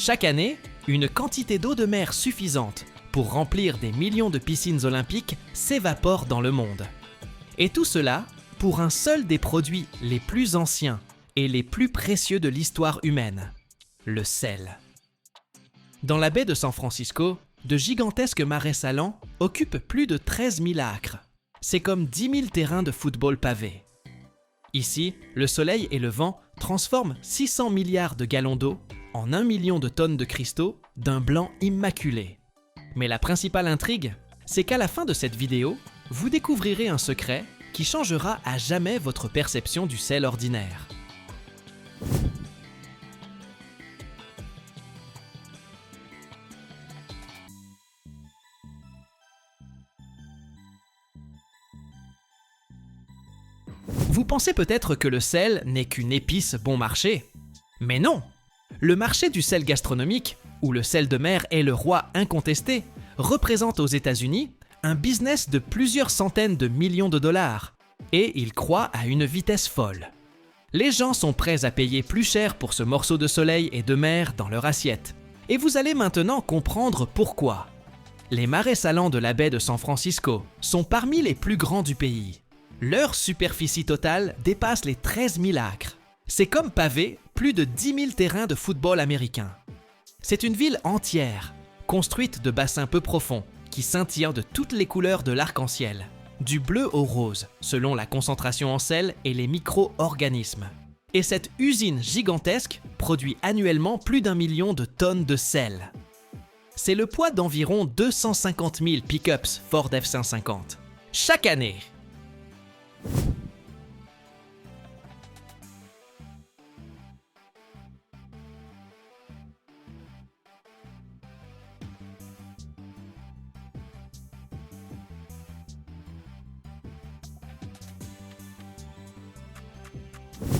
Chaque année, une quantité d'eau de mer suffisante pour remplir des millions de piscines olympiques s'évapore dans le monde. Et tout cela pour un seul des produits les plus anciens et les plus précieux de l'histoire humaine, le sel. Dans la baie de San Francisco, de gigantesques marais salants occupent plus de 13 000 acres. C'est comme 10 000 terrains de football pavés. Ici, le soleil et le vent transforment 600 milliards de gallons d'eau en 1 million de tonnes de cristaux d'un blanc immaculé. Mais la principale intrigue, c'est qu'à la fin de cette vidéo, vous découvrirez un secret qui changera à jamais votre perception du sel ordinaire. Vous pensez peut-être que le sel n'est qu'une épice bon marché. Mais non! Le marché du sel gastronomique, où le sel de mer est le roi incontesté, représente aux États-Unis un business de plusieurs centaines de millions de dollars. Et il croît à une vitesse folle. Les gens sont prêts à payer plus cher pour ce morceau de soleil et de mer dans leur assiette. Et vous allez maintenant comprendre pourquoi. Les marais salants de la baie de San Francisco sont parmi les plus grands du pays. Leur superficie totale dépasse les 13 000 acres. C'est comme pavé plus de 10 000 terrains de football américain. C'est une ville entière, construite de bassins peu profonds, qui scintillent de toutes les couleurs de l'arc-en-ciel, du bleu au rose, selon la concentration en sel et les micro-organismes. Et cette usine gigantesque produit annuellement plus d'1 million de tonnes de sel. C'est le poids d'environ 250 000 pick-ups Ford F-150, chaque année.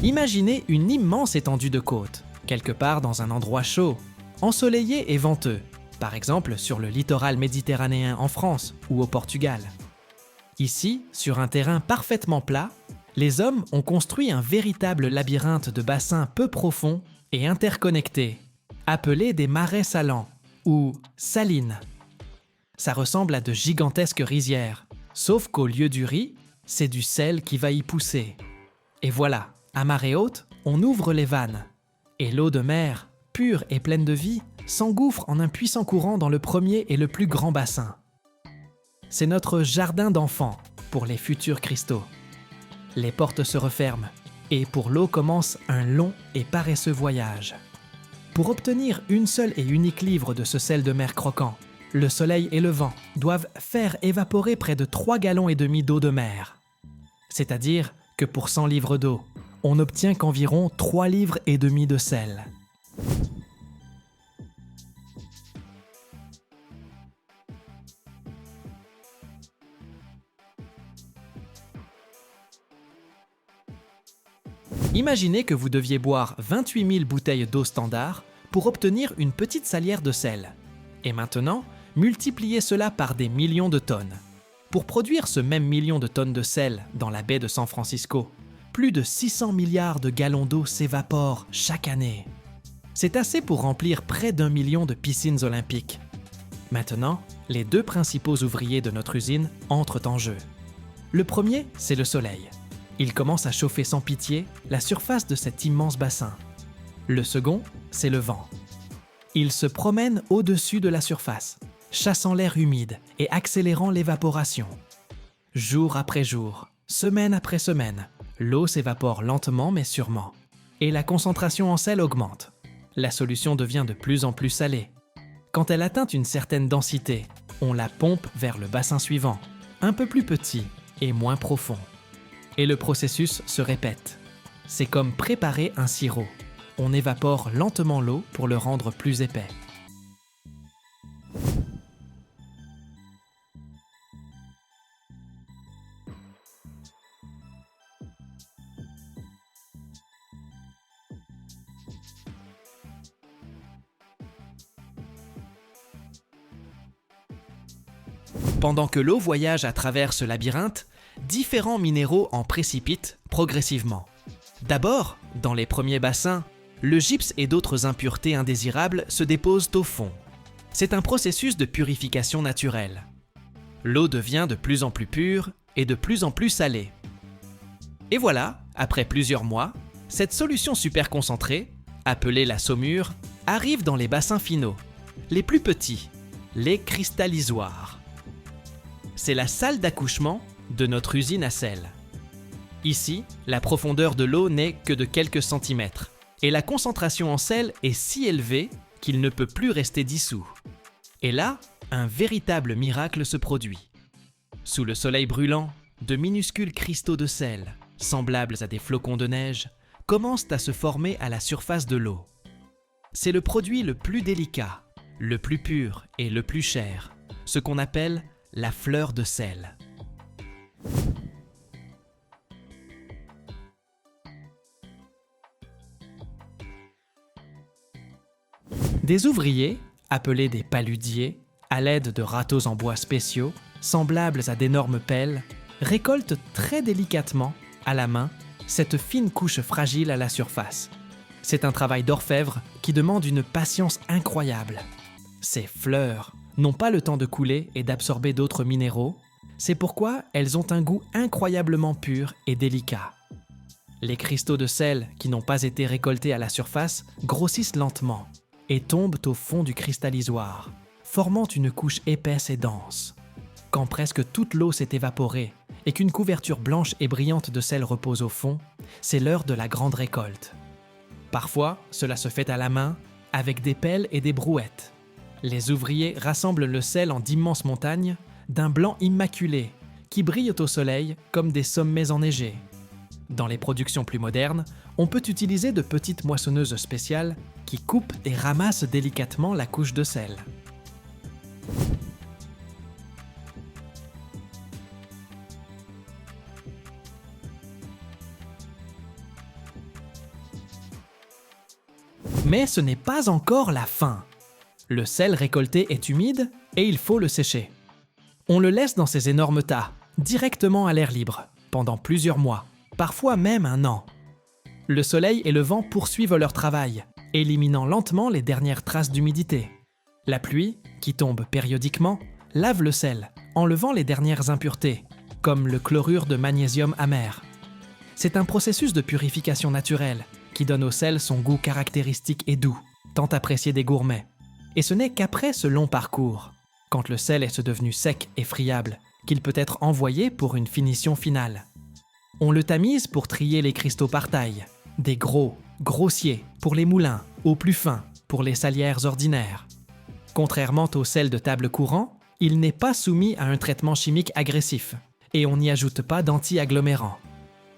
Imaginez une immense étendue de côte, quelque part dans un endroit chaud, ensoleillé et venteux, par exemple sur le littoral méditerranéen en France ou au Portugal. Ici, sur un terrain parfaitement plat, les hommes ont construit un véritable labyrinthe de bassins peu profonds et interconnectés, appelés des marais salants ou salines. Ça ressemble à de gigantesques rizières, sauf qu'au lieu du riz, c'est du sel qui va y pousser. Et voilà, à marée haute, on ouvre les vannes. Et l'eau de mer, pure et pleine de vie, s'engouffre en un puissant courant dans le premier et le plus grand bassin. C'est notre jardin d'enfants pour les futurs cristaux. Les portes se referment et pour l'eau commence un long et paresseux voyage. Pour obtenir une seule et unique livre de ce sel de mer croquant, le soleil et le vent doivent faire évaporer près de 3,5 gallons d'eau de mer. C'est-à-dire que pour 100 livres d'eau, on n'obtient qu'environ 3,5 livres de sel. Imaginez que vous deviez boire 28 000 bouteilles d'eau standard pour obtenir une petite salière de sel. Et maintenant, multipliez cela par des millions de tonnes. Pour produire ce même million de tonnes de sel dans la baie de San Francisco, plus de 600 milliards de gallons d'eau s'évaporent chaque année. C'est assez pour remplir près d'1 million de piscines olympiques. Maintenant, les deux principaux ouvriers de notre usine entrent en jeu. Le premier, c'est le soleil. Il commence à chauffer sans pitié la surface de cet immense bassin. Le second, c'est le vent. Il se promène au-dessus de la surface, chassant l'air humide et accélérant l'évaporation. Jour après jour, semaine après semaine, l'eau s'évapore lentement mais sûrement. Et la concentration en sel augmente. La solution devient de plus en plus salée. Quand elle atteint une certaine densité, on la pompe vers le bassin suivant, un peu plus petit et moins profond. Et le processus se répète. C'est comme préparer un sirop. On évapore lentement l'eau pour le rendre plus épais. Pendant que l'eau voyage à travers ce labyrinthe, différents minéraux en précipitent progressivement. D'abord, dans les premiers bassins, le gypse et d'autres impuretés indésirables se déposent au fond. C'est un processus de purification naturelle. L'eau devient de plus en plus pure et de plus en plus salée. Et voilà, après plusieurs mois, cette solution super concentrée, appelée la saumure, arrive dans les bassins finaux, les plus petits, les cristallisoires. C'est la salle d'accouchement de notre usine à sel. Ici, la profondeur de l'eau n'est que de quelques centimètres et la concentration en sel est si élevée qu'il ne peut plus rester dissous. Et là, un véritable miracle se produit. Sous le soleil brûlant, de minuscules cristaux de sel, semblables à des flocons de neige, commencent à se former à la surface de l'eau. C'est le produit le plus délicat, le plus pur et le plus cher, ce qu'on appelle la fleur de sel. Des ouvriers, appelés des paludiers, à l'aide de râteaux en bois spéciaux, semblables à d'énormes pelles, récoltent très délicatement, à la main, cette fine couche fragile à la surface. C'est un travail d'orfèvre qui demande une patience incroyable. Ces fleurs n'ont pas le temps de couler et d'absorber d'autres minéraux, c'est pourquoi elles ont un goût incroyablement pur et délicat. Les cristaux de sel qui n'ont pas été récoltés à la surface grossissent lentement et tombent au fond du cristallisoire, formant une couche épaisse et dense. Quand presque toute l'eau s'est évaporée et qu'une couverture blanche et brillante de sel repose au fond, c'est l'heure de la grande récolte. Parfois, cela se fait à la main, avec des pelles et des brouettes. Les ouvriers rassemblent le sel en d'immenses montagnes, d'un blanc immaculé, qui brillent au soleil comme des sommets enneigés. Dans les productions plus modernes, on peut utiliser de petites moissonneuses spéciales qui coupent et ramassent délicatement la couche de sel. Mais ce n'est pas encore la fin. Le sel récolté est humide et il faut le sécher. On le laisse dans ces énormes tas, directement à l'air libre, pendant plusieurs mois, parfois même un an. Le soleil et le vent poursuivent leur travail, éliminant lentement les dernières traces d'humidité. La pluie, qui tombe périodiquement, lave le sel, enlevant les dernières impuretés, comme le chlorure de magnésium amer. C'est un processus de purification naturelle qui donne au sel son goût caractéristique et doux, tant apprécié des gourmets. Et ce n'est qu'après ce long parcours, quand le sel est devenu sec et friable, qu'il peut être envoyé pour une finition finale. On le tamise pour trier les cristaux par taille, des gros, grossiers pour les moulins, aux plus fins pour les salières ordinaires. Contrairement au sel de table courant, il n'est pas soumis à un traitement chimique agressif et on n'y ajoute pas d'anti-agglomérants.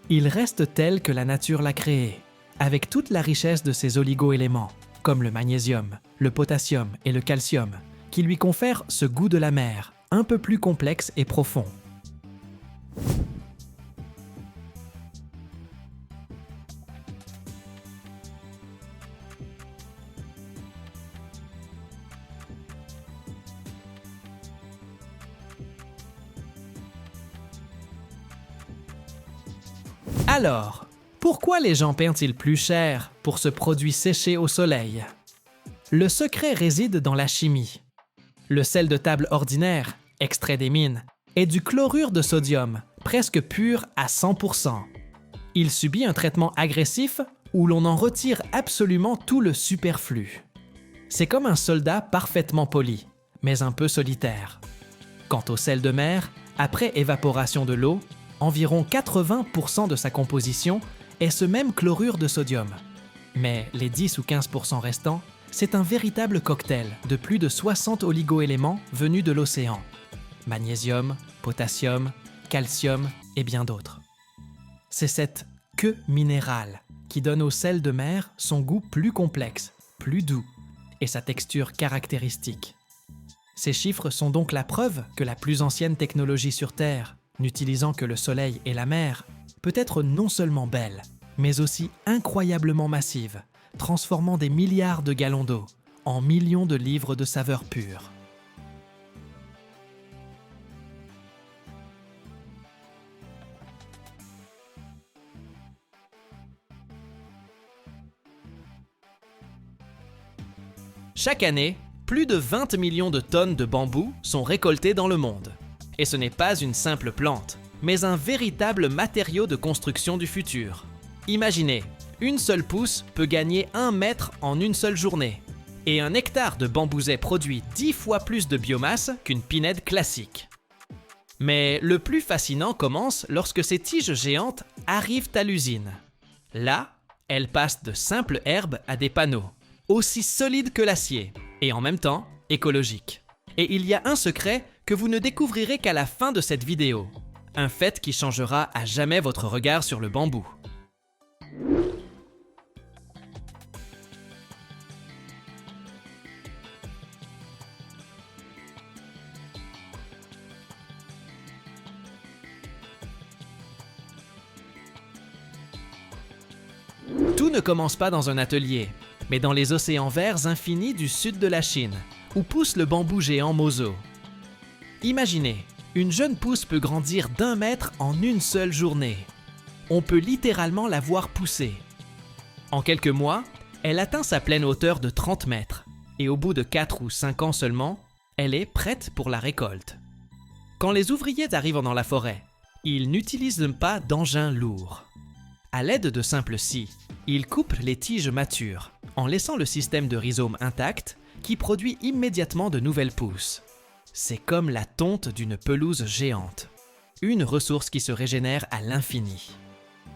Il reste tel que la nature l'a créé, avec toute la richesse de ses oligo-éléments, comme le magnésium, le potassium et le calcium, qui lui confèrent ce goût de la mer, un peu plus complexe et profond. Alors, pourquoi les gens payent-ils plus cher pour ce produit séché au soleil? Le secret réside dans la chimie. Le sel de table ordinaire, extrait des mines, est du chlorure de sodium, presque pur à 100%. Il subit un traitement agressif où l'on en retire absolument tout le superflu. C'est comme un soldat parfaitement poli, mais un peu solitaire. Quant au sel de mer, après évaporation de l'eau, environ 80% de sa composition est ce même chlorure de sodium. Mais les 10 ou 15% restants, c'est un véritable cocktail de plus de 60 oligo-éléments venus de l'océan. Magnésium, potassium, calcium et bien d'autres. C'est cette queue minérale qui donne au sel de mer son goût plus complexe, plus doux et sa texture caractéristique. Ces chiffres sont donc la preuve que la plus ancienne technologie sur Terre, n'utilisant que le soleil et la mer, peut être non seulement belle, mais aussi incroyablement massive, transformant des milliards de gallons d'eau en millions de livres de saveurs pures. Chaque année, plus de 20 millions de tonnes de bambou sont récoltées dans le monde. Et ce n'est pas une simple plante, mais un véritable matériau de construction du futur. Imaginez, une seule pousse peut gagner 1 mètre en une seule journée. Et un hectare de bambouset produit 10 fois plus de biomasse qu'une pinède classique. Mais le plus fascinant commence lorsque ces tiges géantes arrivent à l'usine. Là, elles passent de simples herbes à des panneaux, aussi solides que l'acier, et en même temps écologiques. Et il y a un secret que vous ne découvrirez qu'à la fin de cette vidéo. Un fait qui changera à jamais votre regard sur le bambou. Tout ne commence pas dans un atelier, mais dans les océans verts infinis du sud de la Chine, où pousse le bambou géant Mozo. Imaginez, une jeune pousse peut grandir d'1 mètre en une seule journée. On peut littéralement la voir pousser. En quelques mois, elle atteint sa pleine hauteur de 30 mètres, et au bout de 4 ou 5 ans seulement, elle est prête pour la récolte. Quand les ouvriers arrivent dans la forêt, ils n'utilisent pas d'engins lourds. À l'aide de simples scies, ils coupent les tiges matures, en laissant le système de rhizome intact qui produit immédiatement de nouvelles pousses. C'est comme la tonte d'une pelouse géante, une ressource qui se régénère à l'infini.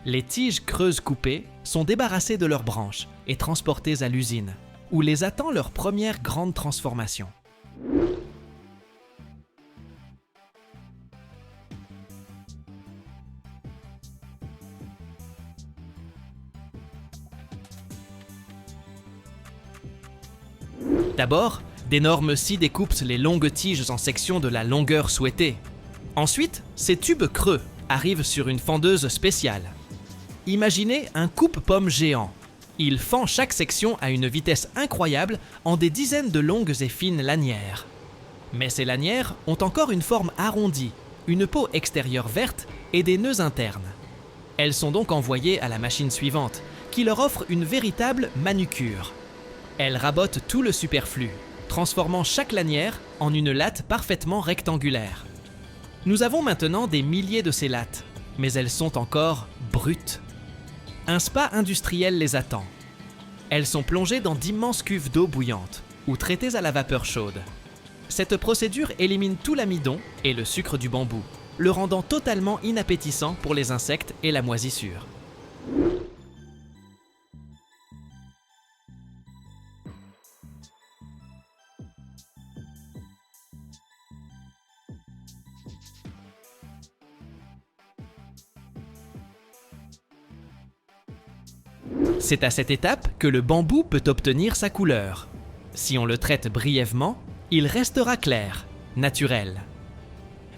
Les tiges creuses coupées sont débarrassées de leurs branches et transportées à l'usine, où les attend leur première grande transformation. D'abord, d'énormes scies découpent les longues tiges en sections de la longueur souhaitée. Ensuite, ces tubes creux arrivent sur une fendeuse spéciale. Imaginez un coupe-pomme géant. Il fend chaque section à une vitesse incroyable en des dizaines de longues et fines lanières. Mais ces lanières ont encore une forme arrondie, une peau extérieure verte et des nœuds internes. Elles sont donc envoyées à la machine suivante, qui leur offre une véritable manucure. Elle rabote tout le superflu, transformant chaque lanière en une latte parfaitement rectangulaire. Nous avons maintenant des milliers de ces lattes, mais elles sont encore brutes. Un spa industriel les attend. Elles sont plongées dans d'immenses cuves d'eau bouillante ou traitées à la vapeur chaude. Cette procédure élimine tout l'amidon et le sucre du bambou, le rendant totalement inappétissant pour les insectes et la moisissure. C'est à cette étape que le bambou peut obtenir sa couleur. Si on le traite brièvement, il restera clair, naturel.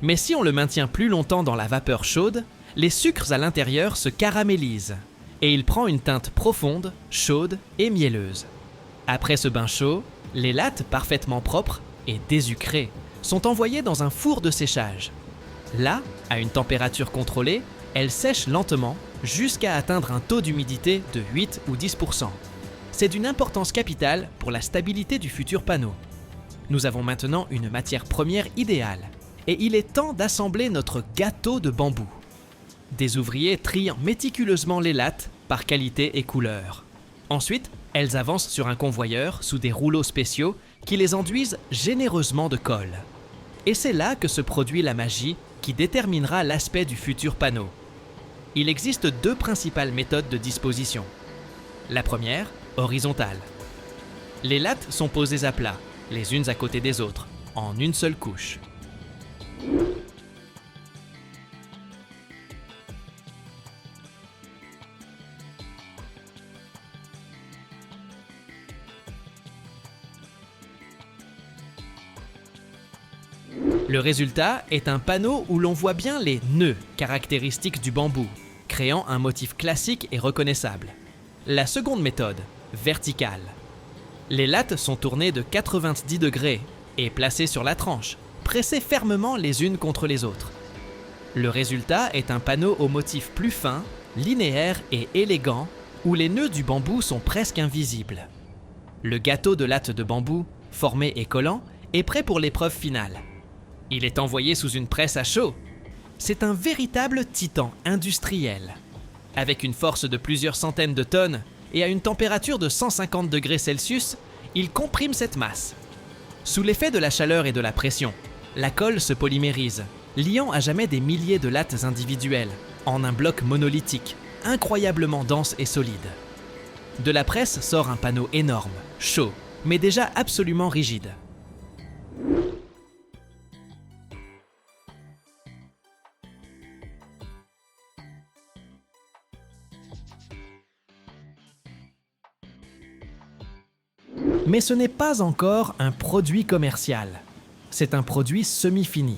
Mais si on le maintient plus longtemps dans la vapeur chaude, les sucres à l'intérieur se caramélisent et il prend une teinte profonde, chaude et mielleuse. Après ce bain chaud, les lattes parfaitement propres et désucrées sont envoyées dans un four de séchage. Là, à une température contrôlée, elles sèchent lentement jusqu'à atteindre un taux d'humidité de 8 ou 10%. C'est d'une importance capitale pour la stabilité du futur panneau. Nous avons maintenant une matière première idéale et il est temps d'assembler notre gâteau de bambou. Des ouvriers trient méticuleusement les lattes par qualité et couleur. Ensuite, elles avancent sur un convoyeur sous des rouleaux spéciaux qui les enduisent généreusement de colle. Et c'est là que se produit la magie qui déterminera l'aspect du futur panneau. Il existe 2 principales méthodes de disposition. La première, horizontale. Les lattes sont posées à plat, les unes à côté des autres, en une seule couche. Le résultat est un panneau où l'on voit bien les nœuds caractéristiques du bambou, créant un motif classique et reconnaissable. La seconde méthode, verticale. Les lattes sont tournées de 90 degrés et placées sur la tranche, pressées fermement les unes contre les autres. Le résultat est un panneau au motif plus fin, linéaire et élégant, où les nœuds du bambou sont presque invisibles. Le gâteau de latte de bambou, formé et collant, est prêt pour l'épreuve finale. Il est envoyé sous une presse à chaud. C'est un véritable titan industriel. Avec une force de plusieurs centaines de tonnes et à une température de 150 degrés Celsius, il comprime cette masse. Sous l'effet de la chaleur et de la pression, la colle se polymérise, liant à jamais des milliers de lattes individuelles, en un bloc monolithique, incroyablement dense et solide. De la presse sort un panneau énorme, chaud, mais déjà absolument rigide. Mais ce n'est pas encore un produit commercial. C'est un produit semi-fini.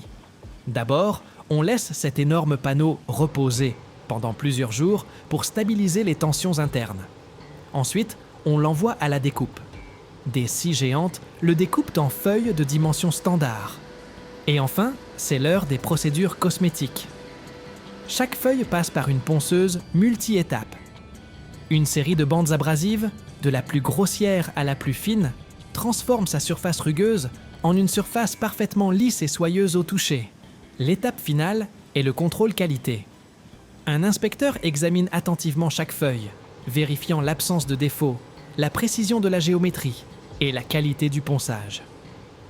D'abord, on laisse cet énorme panneau reposer pendant plusieurs jours pour stabiliser les tensions internes. Ensuite, on l'envoie à la découpe. Des scies géantes le découpent en feuilles de dimension standard. Et enfin, c'est l'heure des procédures cosmétiques. Chaque feuille passe par une ponceuse multi-étapes. Une série de bandes abrasives, de la plus grossière à la plus fine, transforme sa surface rugueuse en une surface parfaitement lisse et soyeuse au toucher. L'étape finale est le contrôle qualité. Un inspecteur examine attentivement chaque feuille, vérifiant l'absence de défauts, la précision de la géométrie et la qualité du ponçage.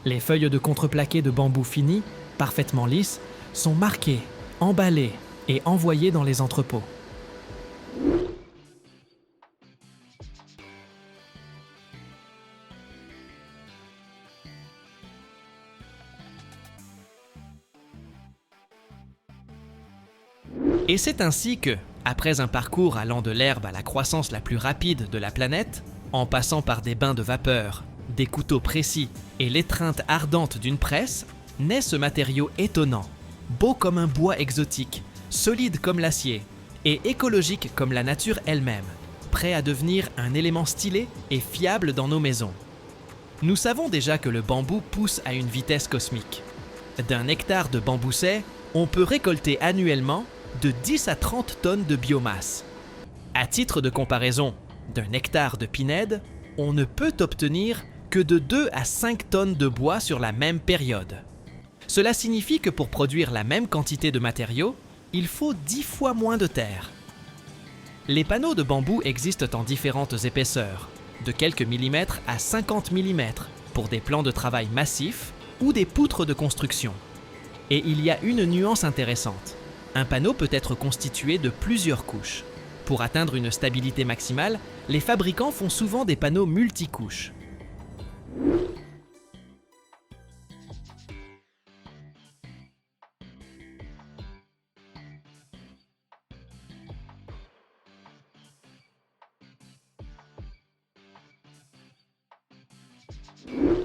Les feuilles de contreplaqué de bambou fini, parfaitement lisses, sont marquées, emballées et envoyées dans les entrepôts. Et c'est ainsi que, après un parcours allant de l'herbe à la croissance la plus rapide de la planète, en passant par des bains de vapeur, des couteaux précis et l'étreinte ardente d'une presse, naît ce matériau étonnant, beau comme un bois exotique, solide comme l'acier et écologique comme la nature elle-même, prêt à devenir un élément stylé et fiable dans nos maisons. Nous savons déjà que le bambou pousse à une vitesse cosmique. D'un hectare de bambouset, on peut récolter annuellement de 10 à 30 tonnes de biomasse. À titre de comparaison, d'un hectare de pinède, on ne peut obtenir que de 2 à 5 tonnes de bois sur la même période. Cela signifie que pour produire la même quantité de matériaux, il faut 10 fois moins de terre. Les panneaux de bambou existent en différentes épaisseurs, de quelques millimètres à 50 mm pour des plans de travail massifs ou des poutres de construction. Et il y a une nuance intéressante. Un panneau peut être constitué de plusieurs couches. Pour atteindre une stabilité maximale, les fabricants font souvent des panneaux multicouches.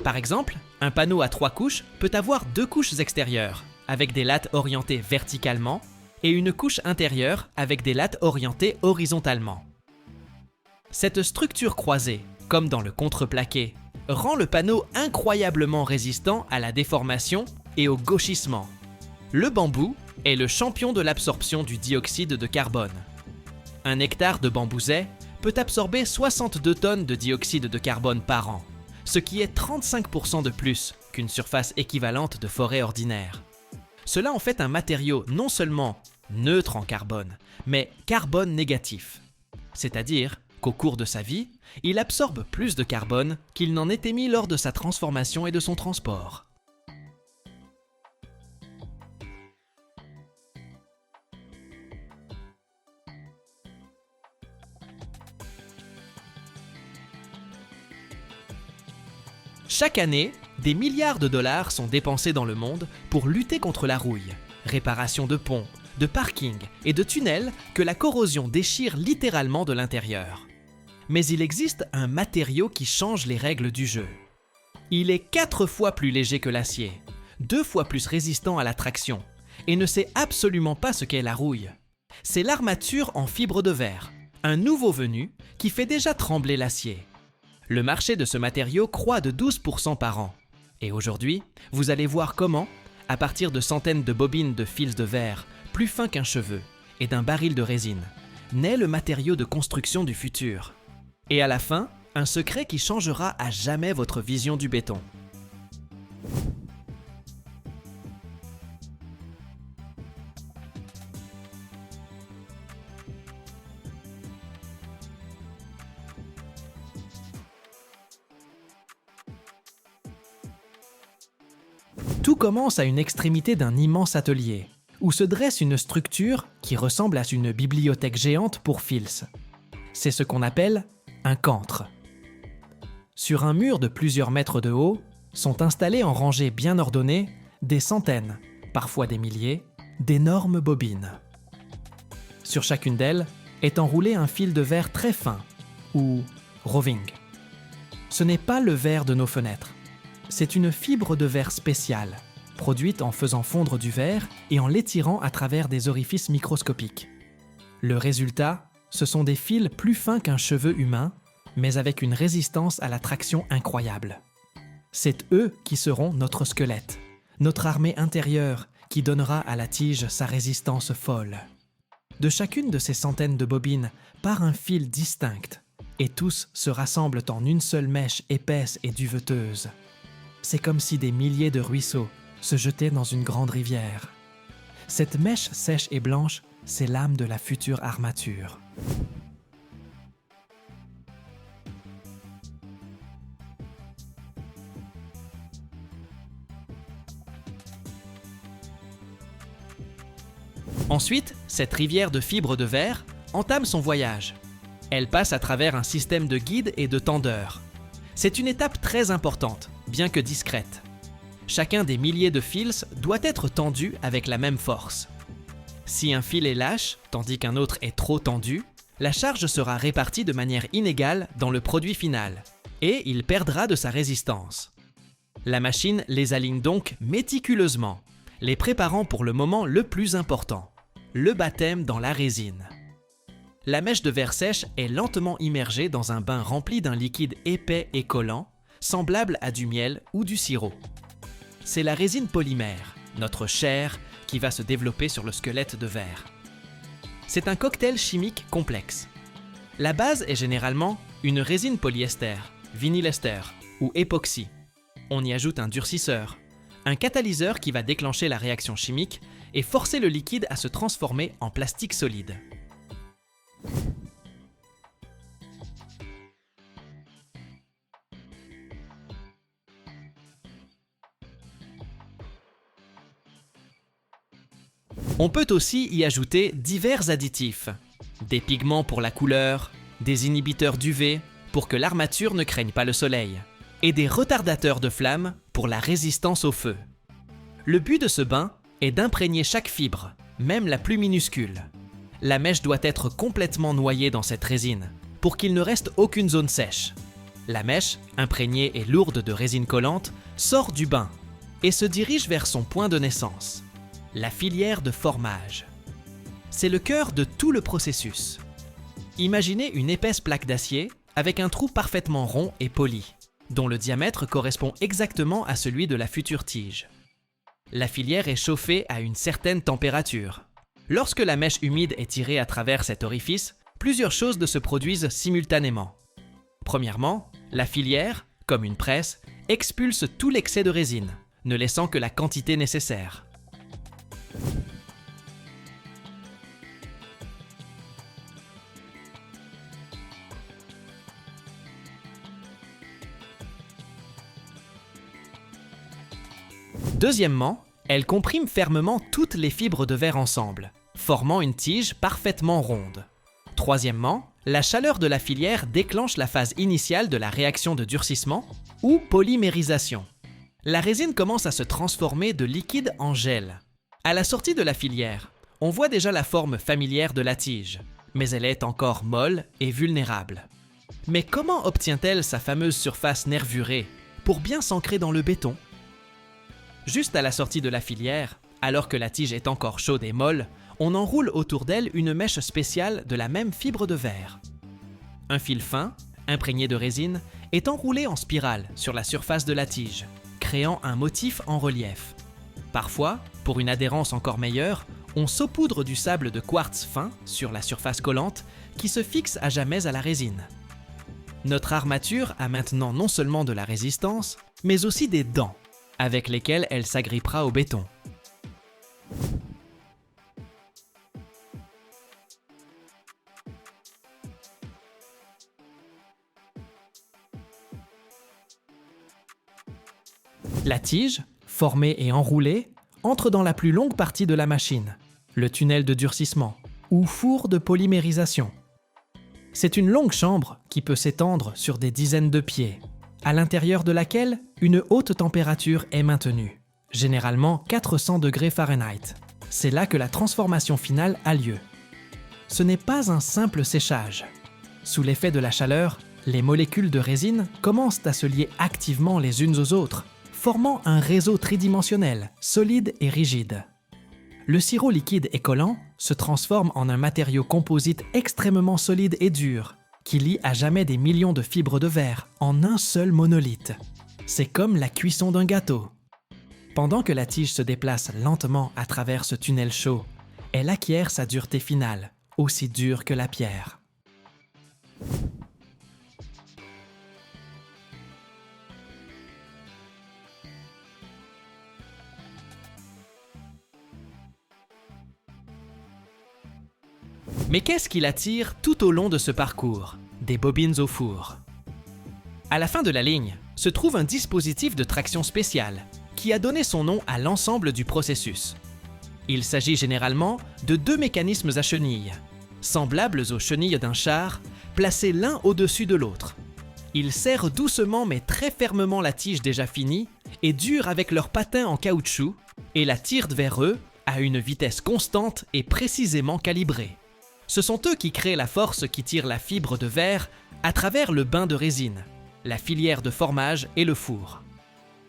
Par exemple, un panneau à 3 couches peut avoir 2 couches extérieures, avec des lattes orientées verticalement, et une couche intérieure avec des lattes orientées horizontalement. Cette structure croisée, comme dans le contreplaqué, rend le panneau incroyablement résistant à la déformation et au gauchissement. Le bambou est le champion de l'absorption du dioxyde de carbone. Un hectare de bambouset peut absorber 62 tonnes de dioxyde de carbone par an, ce qui est 35% de plus qu'une surface équivalente de forêt ordinaire. Cela en fait un matériau non seulement neutre en carbone, mais carbone négatif. C'est-à-dire qu'au cours de sa vie, il absorbe plus de carbone qu'il n'en est émis lors de sa transformation et de son transport. Chaque année, des milliards de dollars sont dépensés dans le monde pour lutter contre la rouille, réparation de ponts, de parkings et de tunnels que la corrosion déchire littéralement de l'intérieur. Mais il existe un matériau qui change les règles du jeu. Il est 4 fois plus léger que l'acier, 2 fois plus résistant à la traction, et ne sait absolument pas ce qu'est la rouille. C'est l'armature en fibre de verre, un nouveau venu qui fait déjà trembler l'acier. Le marché de ce matériau croît de 12% par an. Et aujourd'hui, vous allez voir comment, à partir de centaines de bobines de fils de verre, plus fins qu'un cheveu, et d'un baril de résine, naît le matériau de construction du futur. Et à la fin, Un secret qui changera à jamais votre vision du béton. Tout commence à une extrémité d'un immense atelier, où se dresse une structure qui ressemble à une bibliothèque géante pour Fils. C'est ce qu'on appelle un cantre. Sur un mur de plusieurs mètres de haut, sont installées en rangées bien ordonnées des centaines, parfois des milliers, d'énormes bobines. Sur chacune d'elles est enroulé un fil de verre très fin, ou roving. Ce n'est pas le verre de nos fenêtres. C'est une fibre de verre spéciale, produite en faisant fondre du verre et en l'étirant à travers des orifices microscopiques. Le résultat, ce sont des fils plus fins qu'un cheveu humain, mais avec une résistance à la traction incroyable. C'est eux qui seront notre squelette, notre armée intérieure qui donnera à la tige sa résistance folle. De chacune de ces centaines de bobines part un fil distinct, et tous se rassemblent en une seule mèche épaisse et duveteuse. C'est comme si des milliers de ruisseaux se jetaient dans une grande rivière. Cette mèche sèche et blanche, c'est l'âme de la future armature. Ensuite, cette rivière de fibres de verre entame son voyage. Elle passe à travers un système de guides et de tendeurs. C'est une étape très importante, bien que discrète. Chacun des milliers de fils doit être tendu avec la même force. Si un fil est lâche, tandis qu'un autre est trop tendu, la charge sera répartie de manière inégale dans le produit final, et il perdra de sa résistance. La machine les aligne donc méticuleusement, les préparant pour le moment le plus important, le baptême dans la résine. La mèche de verre sèche est lentement immergée dans un bain rempli d'un liquide épais et collant, semblable à du miel ou du sirop. C'est la résine polymère, notre chair, qui va se développer sur le squelette de verre. C'est un cocktail chimique complexe. La base est généralement une résine polyester, vinylester ou époxy. On y ajoute un durcisseur, un catalyseur qui va déclencher la réaction chimique et forcer le liquide à se transformer en plastique solide. On peut aussi y ajouter divers additifs, des pigments pour la couleur, des inhibiteurs d'UV pour que l'armature ne craigne pas le soleil, et des retardateurs de flamme pour la résistance au feu. Le but de ce bain est d'imprégner chaque fibre, même la plus minuscule. La mèche doit être complètement noyée dans cette résine pour qu'il ne reste aucune zone sèche. La mèche, imprégnée et lourde de résine collante, sort du bain et se dirige vers son point de naissance, la filière de formage. C'est le cœur de tout le processus. Imaginez une épaisse plaque d'acier avec un trou parfaitement rond et poli, dont le diamètre correspond exactement à celui de la future tige. La filière est chauffée à une certaine température. Lorsque la mèche humide est tirée à travers cet orifice, plusieurs choses se produisent simultanément. Premièrement, la filière, comme une presse, expulse tout l'excès de résine, ne laissant que la quantité nécessaire. Deuxièmement, elle comprime fermement toutes les fibres de verre ensemble, formant une tige parfaitement ronde. Troisièmement, la chaleur de la filière déclenche la phase initiale de la réaction de durcissement ou polymérisation. La résine commence à se transformer de liquide en gel. À la sortie de la filière, on voit déjà la forme familière de la tige, mais elle est encore molle et vulnérable. Mais comment obtient-elle sa fameuse surface nervurée pour bien s'ancrer dans le béton ? Juste à la sortie de la filière, alors que la tige est encore chaude et molle, on enroule autour d'elle une mèche spéciale de la même fibre de verre. Un fil fin, imprégné de résine, est enroulé en spirale sur la surface de la tige, créant un motif en relief. Parfois, pour une adhérence encore meilleure, on saupoudre du sable de quartz fin sur la surface collante qui se fixe à jamais à la résine. Notre armature a maintenant non seulement de la résistance, mais aussi des dents, avec lesquelles elle s'agrippera au béton. La tige, formée et enroulée, entre dans la plus longue partie de la machine, le tunnel de durcissement, ou four de polymérisation. C'est une longue chambre qui peut s'étendre sur des dizaines de pieds, à l'intérieur de laquelle une haute température est maintenue, généralement 400 degrés Fahrenheit. C'est là que la transformation finale a lieu. Ce n'est pas un simple séchage. Sous l'effet de la chaleur, les molécules de résine commencent à se lier activement les unes aux autres, formant un réseau tridimensionnel, solide et rigide. Le sirop liquide et collant se transforme en un matériau composite extrêmement solide et dur, qui lie à jamais des millions de fibres de verre en un seul monolithe. C'est comme la cuisson d'un gâteau. Pendant que la tige se déplace lentement à travers ce tunnel chaud, elle acquiert sa dureté finale, aussi dure que la pierre. Mais qu'est-ce qui l'attire tout au long de ce parcours? Des bobines au four. À la fin de la ligne se trouve un dispositif de traction spéciale qui a donné son nom à l'ensemble du processus. Il s'agit généralement de deux mécanismes à chenilles, semblables aux chenilles d'un char, placés l'un au-dessus de l'autre. Ils serrent doucement mais très fermement la tige déjà finie et durent avec leurs patins en caoutchouc et la tirent vers eux à une vitesse constante et précisément calibrée. Ce sont eux qui créent la force qui tire la fibre de verre à travers le bain de résine, la filière de formage et le four.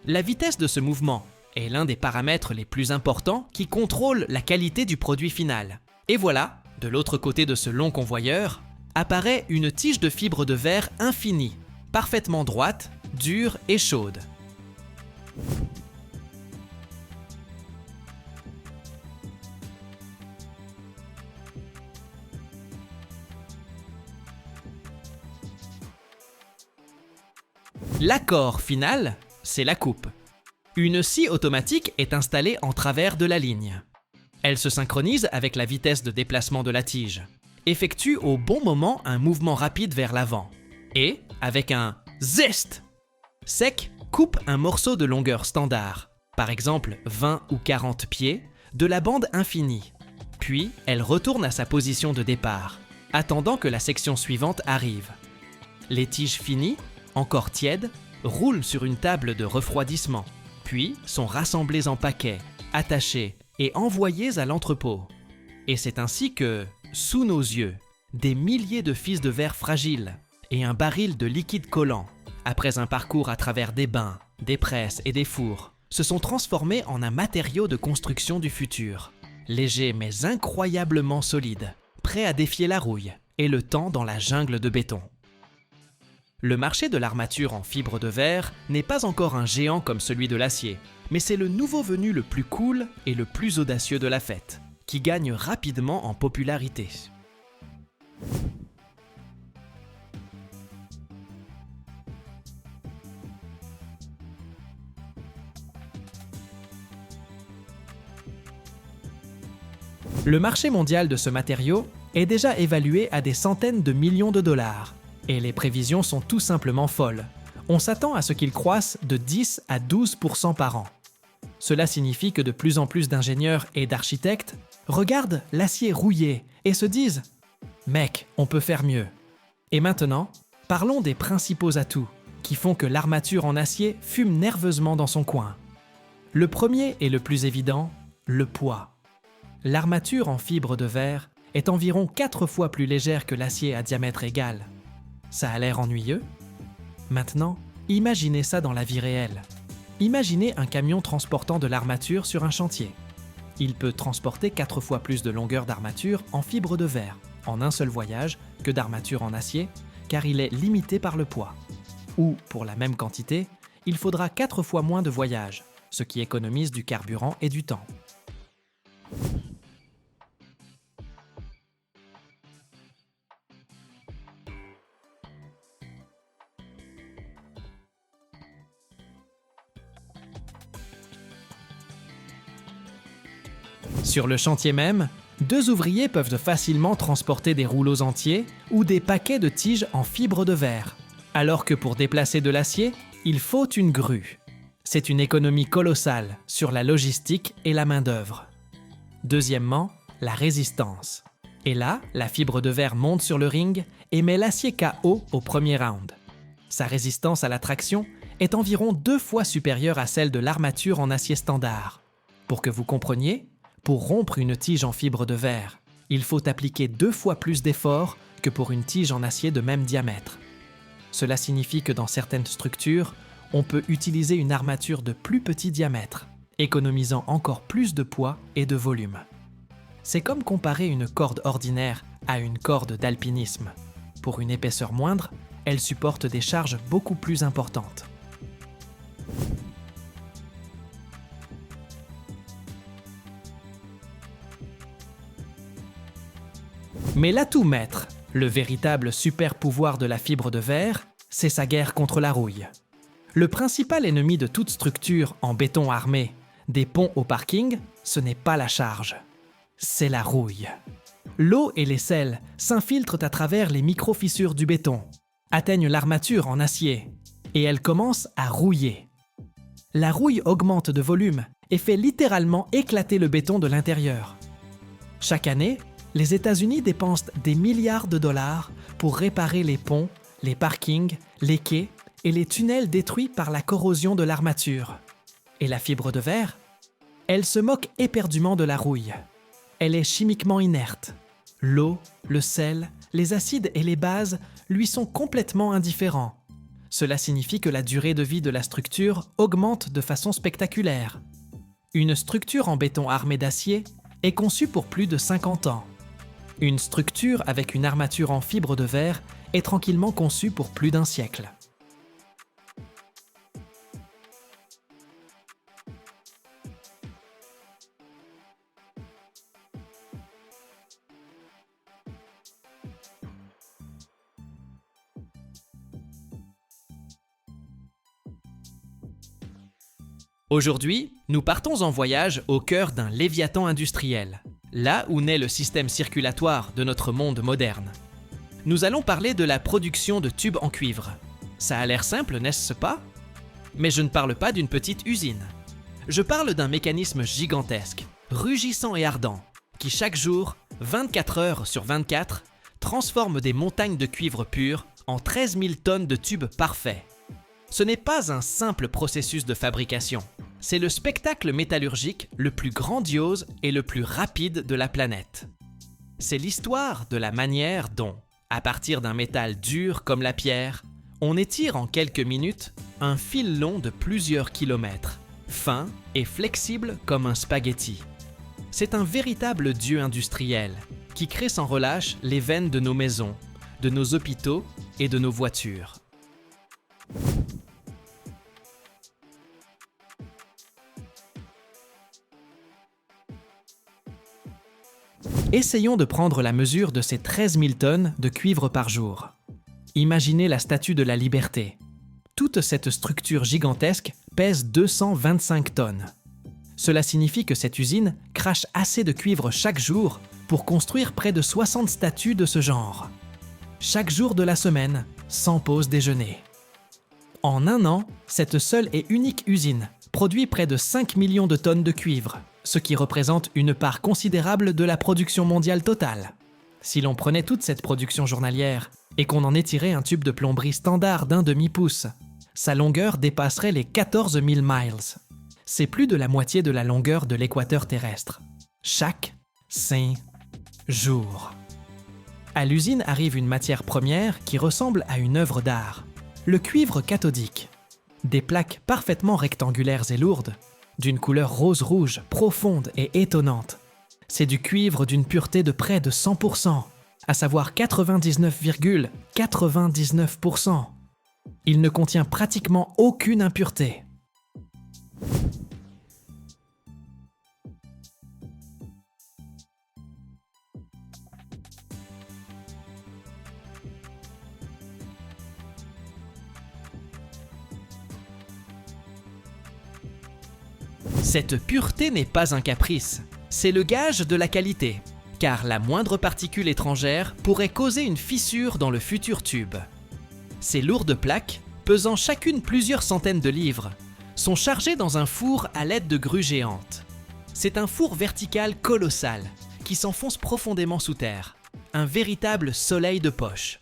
La vitesse de ce mouvement est l'un des paramètres les plus importants qui contrôlent la qualité du produit final. Et voilà, de l'autre côté de ce long convoyeur, apparaît une tige de fibre de verre infinie, parfaitement droite, dure et chaude. L'accord final, c'est la coupe. Une scie automatique est installée en travers de la ligne. Elle se synchronise avec la vitesse de déplacement de la tige, effectue au bon moment un mouvement rapide vers l'avant et, avec un zest sec, coupe un morceau de longueur standard, par exemple 20 ou 40 pieds, de la bande infinie. Puis, elle retourne à sa position de départ, attendant que la section suivante arrive. Les tiges finies, encore tièdes, roulent sur une table de refroidissement, puis sont rassemblées en paquets, attachées et envoyées à l'entrepôt. Et c'est ainsi que, sous nos yeux, des milliers de fils de verre fragiles et un baril de liquide collant, après un parcours à travers des bains, des presses et des fours, se sont transformés en un matériau de construction du futur, léger mais incroyablement solide, prêt à défier la rouille et le temps dans la jungle de béton. Le marché de l'armature en fibre de verre n'est pas encore un géant comme celui de l'acier, mais c'est le nouveau venu le plus cool et le plus audacieux de la fête, qui gagne rapidement en popularité. Le marché mondial de ce matériau est déjà évalué à des centaines de millions de dollars. Et les prévisions sont tout simplement folles. On s'attend à ce qu'il croisse de 10 à 12% par an. Cela signifie que de plus en plus d'ingénieurs et d'architectes regardent l'acier rouillé et se disent « Mec, on peut faire mieux ». Et maintenant, parlons des principaux atouts qui font que l'armature en acier fume nerveusement dans son coin. Le premier et le plus évident, le poids. L'armature en fibre de verre est environ 4 fois plus légère que l'acier à diamètre égal. Ça a l'air ennuyeux? Maintenant, imaginez ça dans la vie réelle. Imaginez un camion transportant de l'armature sur un chantier. Il peut transporter 4 fois plus de longueur d'armature en fibre de verre, en un seul voyage, que d'armature en acier, car il est limité par le poids. Ou, pour la même quantité, il faudra 4 fois moins de voyages, ce qui économise du carburant et du temps. Sur le chantier même, 2 ouvriers peuvent facilement transporter des rouleaux entiers ou des paquets de tiges en fibre de verre, alors que pour déplacer de l'acier, il faut une grue. C'est une économie colossale sur la logistique et la main-d'œuvre. Deuxièmement, la résistance. Et là, la fibre de verre monte sur le ring et met l'acier KO au premier round. Sa résistance à la traction est environ 2 fois supérieure à celle de l'armature en acier standard. Pour que vous compreniez, pour rompre une tige en fibre de verre, il faut appliquer 2 fois plus d'efforts que pour une tige en acier de même diamètre. Cela signifie que dans certaines structures, on peut utiliser une armature de plus petit diamètre, économisant encore plus de poids et de volume. C'est comme comparer une corde ordinaire à une corde d'alpinisme. Pour une épaisseur moindre, elle supporte des charges beaucoup plus importantes. Mais l'atout maître, le véritable super pouvoir de la fibre de verre, c'est sa guerre contre la rouille. Le principal ennemi de toute structure en béton armé, des ponts au parking, ce n'est pas la charge, c'est la rouille. L'eau et les sels s'infiltrent à travers les micro-fissures du béton, atteignent l'armature en acier, et elle commence à rouiller. La rouille augmente de volume et fait littéralement éclater le béton de l'intérieur. Chaque année, les États-Unis dépensent des milliards de dollars pour réparer les ponts, les parkings, les quais et les tunnels détruits par la corrosion de l'armature. Et la fibre de verre? Elle se moque éperdument de la rouille. Elle est chimiquement inerte. L'eau, le sel, les acides et les bases lui sont complètement indifférents. Cela signifie que la durée de vie de la structure augmente de façon spectaculaire. Une structure en béton armé d'acier est conçue pour plus de 50 ans. Une structure avec une armature en fibre de verre est tranquillement conçue pour plus d'1 siècle. Aujourd'hui, nous partons en voyage au cœur d'un léviathan industriel, là où naît le système circulatoire de notre monde moderne. Nous allons parler de la production de tubes en cuivre. Ça a l'air simple, n'est-ce pas? Mais je ne parle pas d'une petite usine. Je parle d'un mécanisme gigantesque, rugissant et ardent, qui chaque jour, 24 heures sur 24, transforme des montagnes de cuivre pur en 13 000 tonnes de tubes parfaits. Ce n'est pas un simple processus de fabrication, c'est le spectacle métallurgique le plus grandiose et le plus rapide de la planète. C'est l'histoire de la manière dont, à partir d'un métal dur comme la pierre, on étire en quelques minutes un fil long de plusieurs kilomètres, fin et flexible comme un spaghetti. C'est un véritable dieu industriel qui crée sans relâche les veines de nos maisons, de nos hôpitaux et de nos voitures. Essayons de prendre la mesure de ces 13 000 tonnes de cuivre par jour. Imaginez la Statue de la Liberté. Toute cette structure gigantesque pèse 225 tonnes. Cela signifie que cette usine crache assez de cuivre chaque jour pour construire près de 60 statues de ce genre. Chaque jour de la semaine, sans pause déjeuner. En 1 an, cette seule et unique usine produit près de 5 millions de tonnes de cuivre, ce qui représente une part considérable de la production mondiale totale. Si l'on prenait toute cette production journalière et qu'on en étirait un tube de plomberie standard d'1 demi-pouce, sa longueur dépasserait les 14 000 miles. C'est plus de la moitié de la longueur de l'équateur terrestre. Chaque 5 jours. À l'usine arrive une matière première qui ressemble à une œuvre d'art, le cuivre cathodique. Des plaques parfaitement rectangulaires et lourdes, d'une couleur rose-rouge profonde et étonnante. C'est du cuivre d'une pureté de près de 100%, à savoir 99,99%. Il ne contient pratiquement aucune impureté. Cette pureté n'est pas un caprice, C'est le gage de la qualité, car la moindre particule étrangère pourrait causer une fissure dans le futur tube. Ces lourdes plaques, pesant chacune plusieurs centaines de livres, sont chargées dans un four à l'aide de grues géantes. C'est un four vertical colossal qui s'enfonce profondément sous terre, un véritable soleil de poche.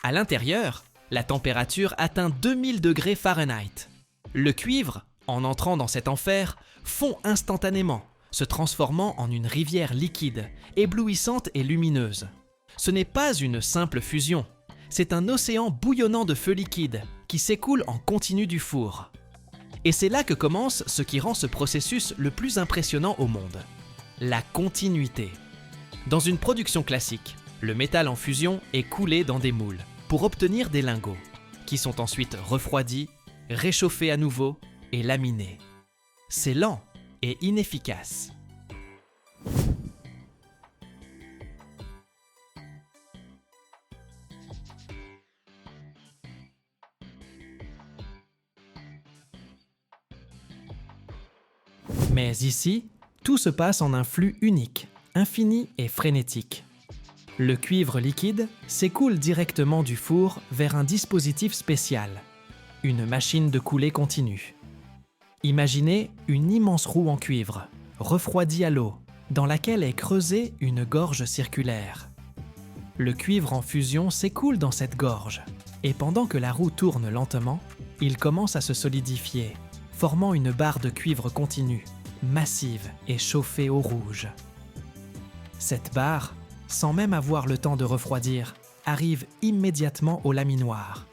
À l'intérieur, la température atteint 2000 degrés Fahrenheit. Le cuivre, en entrant dans cet enfer, fond instantanément, se transformant en une rivière liquide, éblouissante et lumineuse. Ce n'est pas une simple fusion, c'est un océan bouillonnant de feu liquide qui s'écoule en continu du four. Et c'est là que commence ce qui rend ce processus le plus impressionnant au monde: la continuité. Dans une production classique, le métal en fusion est coulé dans des moules pour obtenir des lingots, qui sont ensuite refroidis, réchauffés à nouveau et laminés. C'est lent et inefficace. Mais ici, tout se passe en un flux unique, infini et frénétique. Le cuivre liquide s'écoule directement du four vers un dispositif spécial, une machine de coulée continue. Imaginez une immense roue en cuivre, refroidie à l'eau, dans laquelle est creusée une gorge circulaire. Le cuivre en fusion s'écoule dans cette gorge, et pendant que la roue tourne lentement, il commence à se solidifier, formant une barre de cuivre continue, massive et chauffée au rouge. Cette barre, sans même avoir le temps de refroidir, arrive immédiatement au laminoir.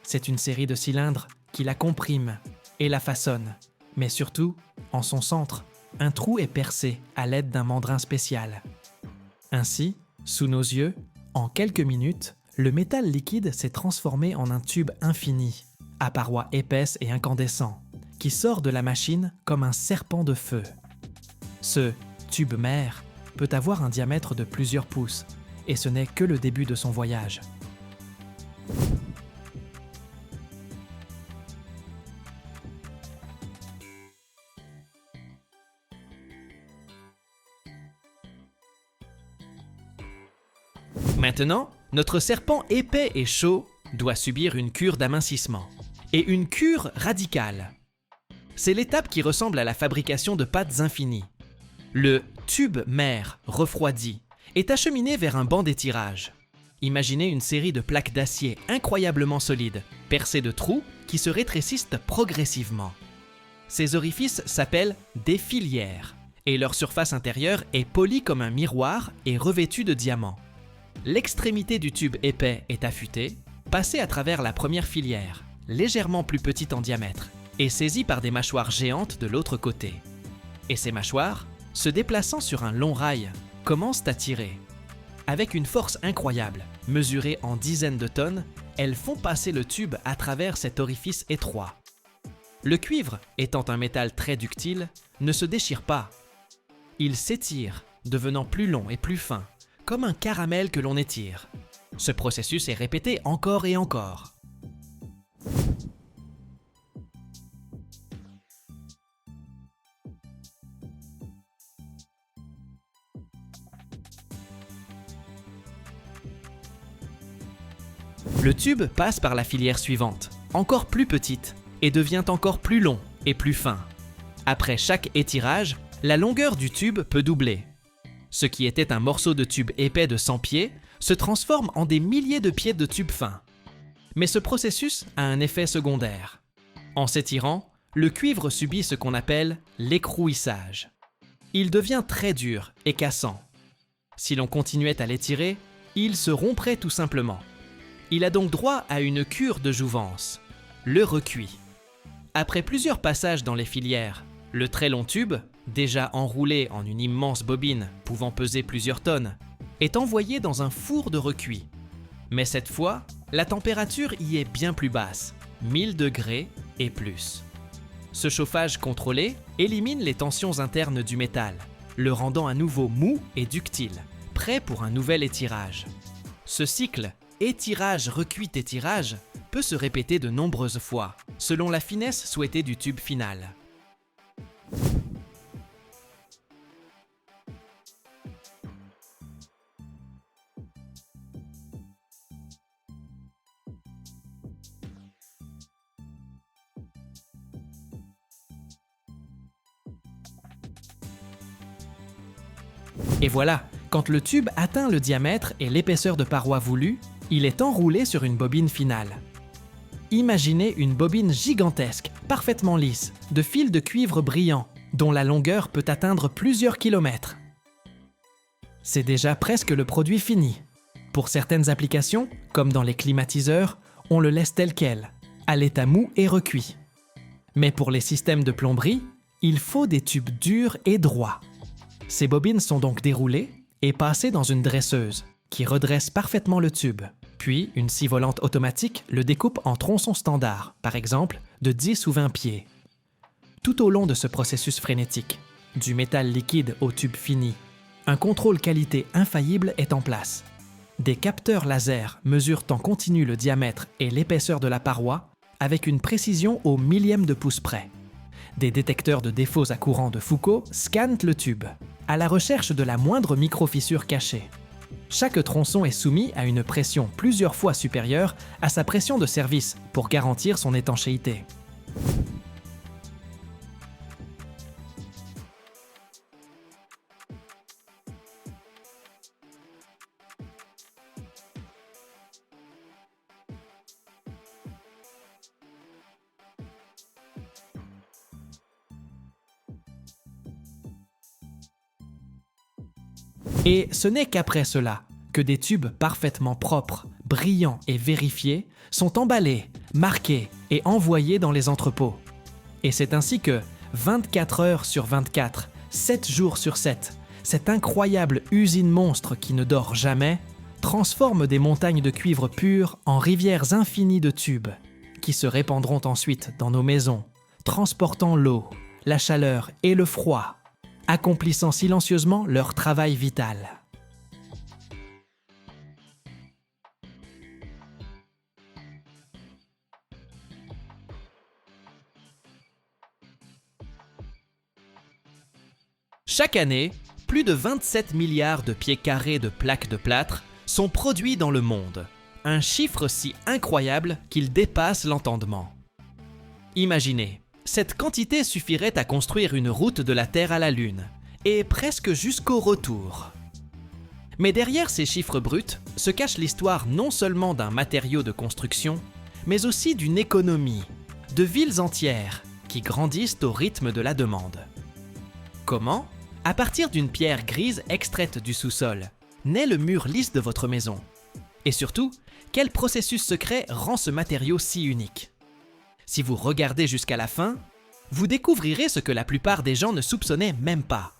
C'est une série de cylindres qui la compriment et la façonnent. Mais surtout, en son centre, un trou est percé à l'aide d'un mandrin spécial. Ainsi, sous nos yeux, en quelques minutes, le métal liquide s'est transformé en un tube infini, à parois épaisses et incandescents, qui sort de la machine comme un serpent de feu. Ce tube mère peut avoir un diamètre de plusieurs pouces, et ce n'est que le début de son voyage. Maintenant, notre serpent épais et chaud doit subir une cure d'amincissement, et une cure radicale. C'est l'étape qui ressemble à la fabrication de pâtes infinies. Le tube mère refroidi est acheminé vers un banc d'étirage. Imaginez une série de plaques d'acier incroyablement solides, percées de trous qui se rétrécissent progressivement. Ces orifices s'appellent des filières, et leur surface intérieure est polie comme un miroir et revêtue de diamants. L'extrémité du tube épais est affûtée, passée à travers la première filière, légèrement plus petite en diamètre, et saisie par des mâchoires géantes de l'autre côté. Et ces mâchoires, se déplaçant sur un long rail, commencent à tirer. Avec une force incroyable, mesurée en dizaines de tonnes, elles font passer le tube à travers cet orifice étroit. Le cuivre, étant un métal très ductile, ne se déchire pas. Il s'étire, devenant plus long et plus fin, comme un caramel que l'on étire. Ce processus est répété encore et encore. Le tube passe par la filière suivante, encore plus petite, et devient encore plus long et plus fin. Après chaque étirage, la longueur du tube peut doubler. Ce qui était un morceau de tube épais de 100 pieds se transforme en des milliers de pieds de tube fin. Mais ce processus a un effet secondaire. En s'étirant, le cuivre subit ce qu'on appelle l'écrouissage. Il devient très dur et cassant. Si l'on continuait à l'étirer, il se romprait tout simplement. Il a donc droit à une cure de jouvence, le recuit. Après plusieurs passages dans les filières, le très long tube, déjà enroulé en une immense bobine pouvant peser plusieurs tonnes, est envoyé dans un four de recuit. Mais cette fois, la température y est bien plus basse, 1000 degrés et plus. Ce chauffage contrôlé élimine les tensions internes du métal, le rendant à nouveau mou et ductile, prêt pour un nouvel étirage. Ce cycle étirage-recuit-étirage peut se répéter de nombreuses fois, selon la finesse souhaitée du tube final. Et voilà, quand le tube atteint le diamètre et l'épaisseur de paroi voulue, il est enroulé sur une bobine finale. Imaginez une bobine gigantesque, parfaitement lisse, de fils de cuivre brillant, dont la longueur peut atteindre plusieurs kilomètres. C'est déjà presque le produit fini. Pour certaines applications, comme dans les climatiseurs, on le laisse tel quel, à l'état mou et recuit. Mais pour les systèmes de plomberie, il faut des tubes durs et droits. Ces bobines sont donc déroulées et passées dans une dresseuse, qui redresse parfaitement le tube. Puis, une scie volante automatique le découpe en tronçons standards, par exemple de 10 ou 20 pieds. Tout au long de ce processus frénétique, du métal liquide au tube fini, un contrôle qualité infaillible est en place. Des capteurs laser mesurent en continu le diamètre et l'épaisseur de la paroi avec une précision au millième de pouce près. Des détecteurs de défauts à courant de Foucault scannent le tube, à la recherche de la moindre microfissure cachée. Chaque tronçon est soumis à une pression plusieurs fois supérieure à sa pression de service pour garantir son étanchéité. Et ce n'est qu'après cela que des tubes parfaitement propres, brillants et vérifiés sont emballés, marqués et envoyés dans les entrepôts. Et c'est ainsi que, 24 heures sur 24, 7 jours sur 7, cette incroyable usine monstre qui ne dort jamais transforme des montagnes de cuivre pur en rivières infinies de tubes, qui se répandront ensuite dans nos maisons, transportant l'eau, la chaleur et le froid, accomplissant silencieusement leur travail vital. Chaque année, plus de 27 milliards de pieds carrés de plaques de plâtre sont produits dans le monde, un chiffre si incroyable qu'il dépasse l'entendement. Imaginez, cette quantité suffirait à construire une route de la Terre à la Lune, et presque jusqu'au retour. Mais derrière ces chiffres bruts se cache l'histoire non seulement d'un matériau de construction, mais aussi d'une économie, de villes entières qui grandissent au rythme de la demande. Comment ? À partir d'une pierre grise extraite du sous-sol, naît le mur lisse de votre maison. Et surtout, quel processus secret rend ce matériau si unique ? Si vous regardez jusqu'à la fin, vous découvrirez ce que la plupart des gens ne soupçonnaient même pas.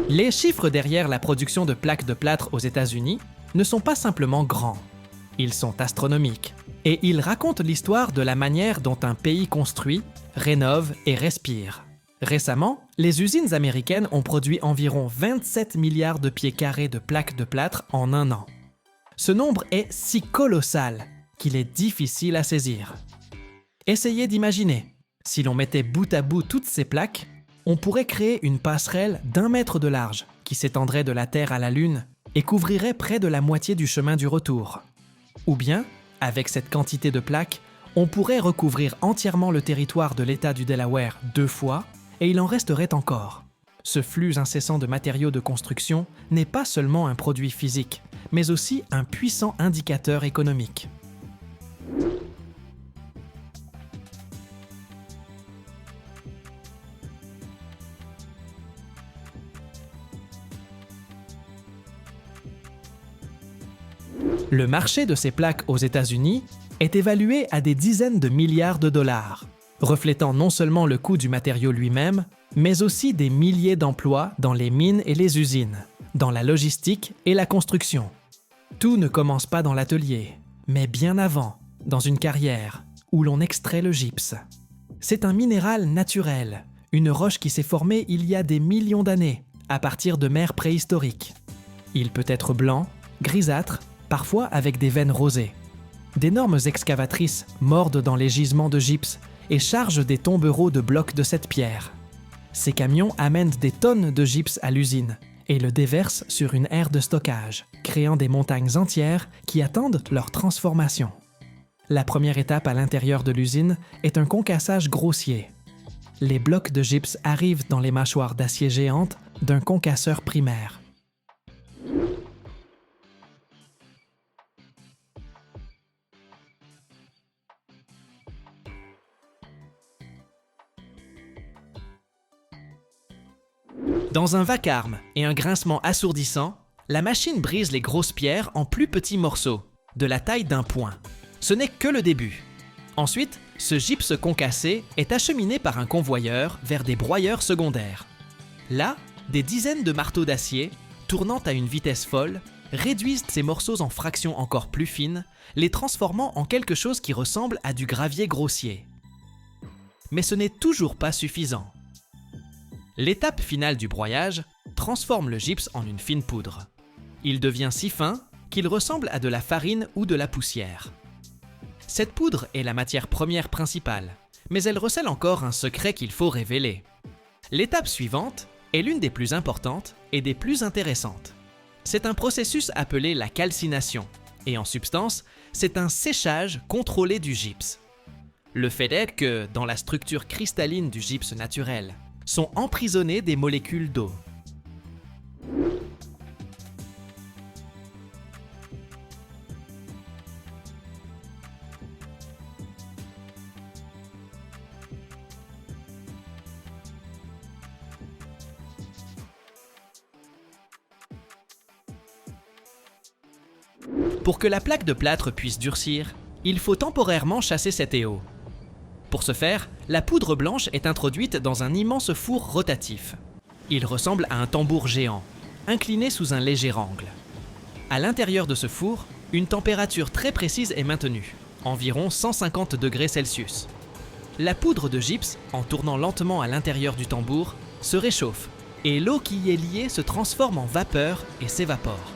Les chiffres derrière la production de plaques de plâtre aux États-Unis ne sont pas simplement grands, ils sont astronomiques. Et ils racontent l'histoire de la manière dont un pays construit, rénove et respire. Récemment, les usines américaines ont produit environ 27 milliards de pieds carrés de plaques de plâtre en un an. Ce nombre est si colossal qu'il est difficile à saisir. Essayez d'imaginer, si l'on mettait bout à bout toutes ces plaques, on pourrait créer une passerelle d'1 mètre de large qui s'étendrait de la Terre à la Lune et couvrirait près de la moitié du chemin du retour. Ou bien, avec cette quantité de plaques, on pourrait recouvrir entièrement le territoire de l'État du Delaware 2 fois et il en resterait encore. Ce flux incessant de matériaux de construction n'est pas seulement un produit physique, mais aussi un puissant indicateur économique. Le marché de ces plaques aux États-Unis est évalué à des dizaines de milliards de dollars, reflétant non seulement le coût du matériau lui-même, mais aussi des milliers d'emplois dans les mines et les usines, dans la logistique et la construction. Tout ne commence pas dans l'atelier, mais bien avant, dans une carrière, où l'on extrait le gypse. C'est un minéral naturel, une roche qui s'est formée il y a des millions d'années, à partir de mers préhistoriques. Il peut être blanc, grisâtre, parfois avec des veines rosées. D'énormes excavatrices mordent dans les gisements de gypse et chargent des tombereaux de blocs de cette pierre. Ces camions amènent des tonnes de gypse à l'usine et le déverse sur une aire de stockage, créant des montagnes entières qui attendent leur transformation. La première étape à l'intérieur de l'usine est un concassage grossier. Les blocs de gypse arrivent dans les mâchoires d'acier géantes d'un concasseur primaire. Dans un vacarme et un grincement assourdissant, la machine brise les grosses pierres en plus petits morceaux, de la taille d'un poing. Ce n'est que le début. Ensuite, ce gypse concassé est acheminé par un convoyeur vers des broyeurs secondaires. Là, des dizaines de marteaux d'acier, tournant à une vitesse folle, réduisent ces morceaux en fractions encore plus fines, les transformant en quelque chose qui ressemble à du gravier grossier. Mais ce n'est toujours pas suffisant. L'étape finale du broyage transforme le gypse en une fine poudre. Il devient si fin qu'il ressemble à de la farine ou de la poussière. Cette poudre est la matière première principale, mais elle recèle encore un secret qu'il faut révéler. L'étape suivante est l'une des plus importantes et des plus intéressantes. C'est un processus appelé la calcination, et en substance, c'est un séchage contrôlé du gypse. Le fait est que, dans la structure cristalline du gypse naturel, sont emprisonnées des molécules d'eau. Pour que la plaque de plâtre puisse durcir, il faut temporairement chasser cet éau. Pour ce faire, la poudre blanche est introduite dans un immense four rotatif. Il ressemble à un tambour géant, incliné sous un léger angle. À l'intérieur de ce four, une température très précise est maintenue, environ 150 degrés Celsius. La poudre de gypse, en tournant lentement à l'intérieur du tambour, se réchauffe et l'eau qui y est liée se transforme en vapeur et s'évapore.